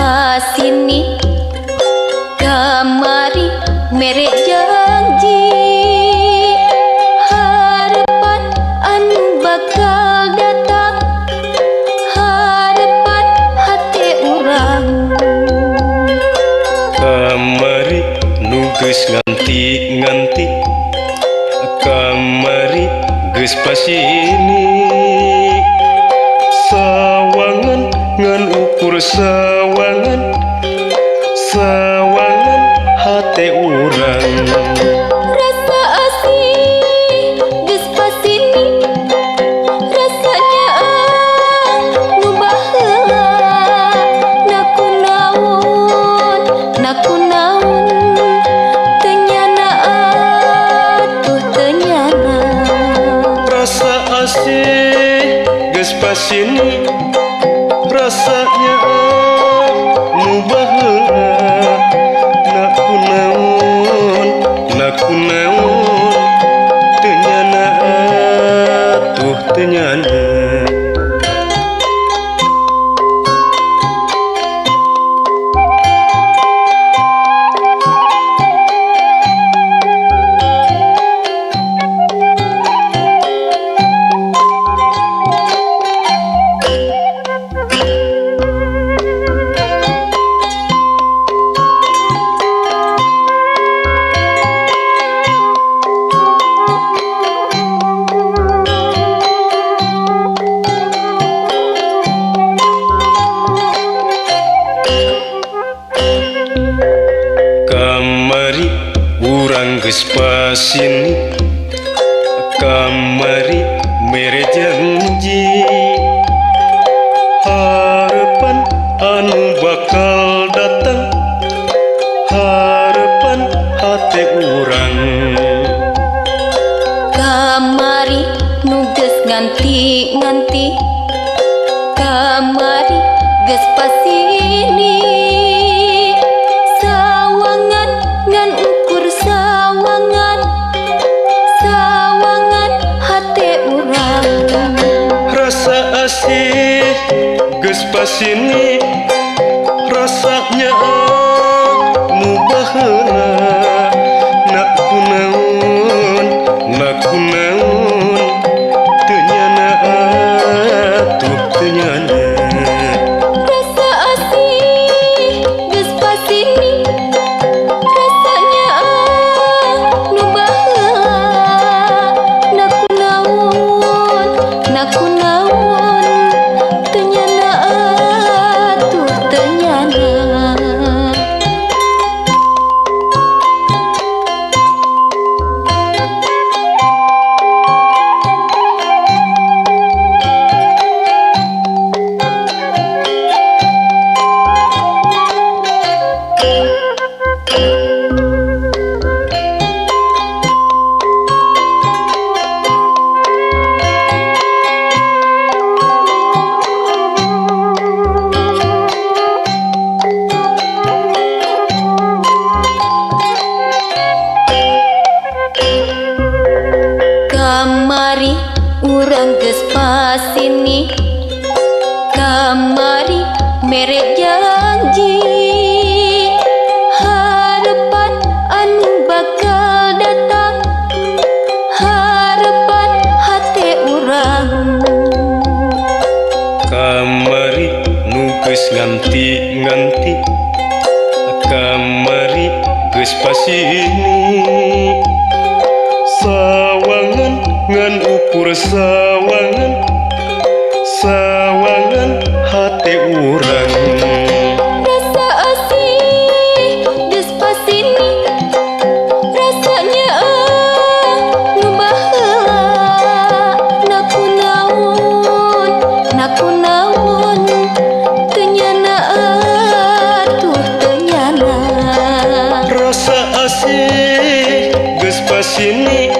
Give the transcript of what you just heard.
pasini kamari mere janji harapan anu bakal datang harapan hati urang kamari nugas nganti kamari geus pasini sawangan ngan ukur sawangan hati urang rasa asih geus pasini rasanya nu baheula naku naon teu nyana atuh teu nyana rasa asih geus pasini rasanya nu baheula naku naon teu nyana atuh teu nyana kamari urang geus pasini kamari mere janji harapan anu bakal datang harapan hati urang kamari nu geus nganti kamari geus pasini sawangan ngan ukur sawangan hati urang rasa asih geus pasini rasanya nu baheula naku naon teu nyana atuh teu nyana rasa asih geus pasini rasanya nu baheula naku naon teu nyana atuh teu nyana kamari urang geus pasini kamari mere janji harapan anu bakal datang harapan hati urang kamari nu geus nganti kamari geus pasini sawangan ngan ukur sawangan hati urang rasa asih geus pasini rasanya nu baheula naku naon teu nyana atuh teu nyana rasa asih geus pasini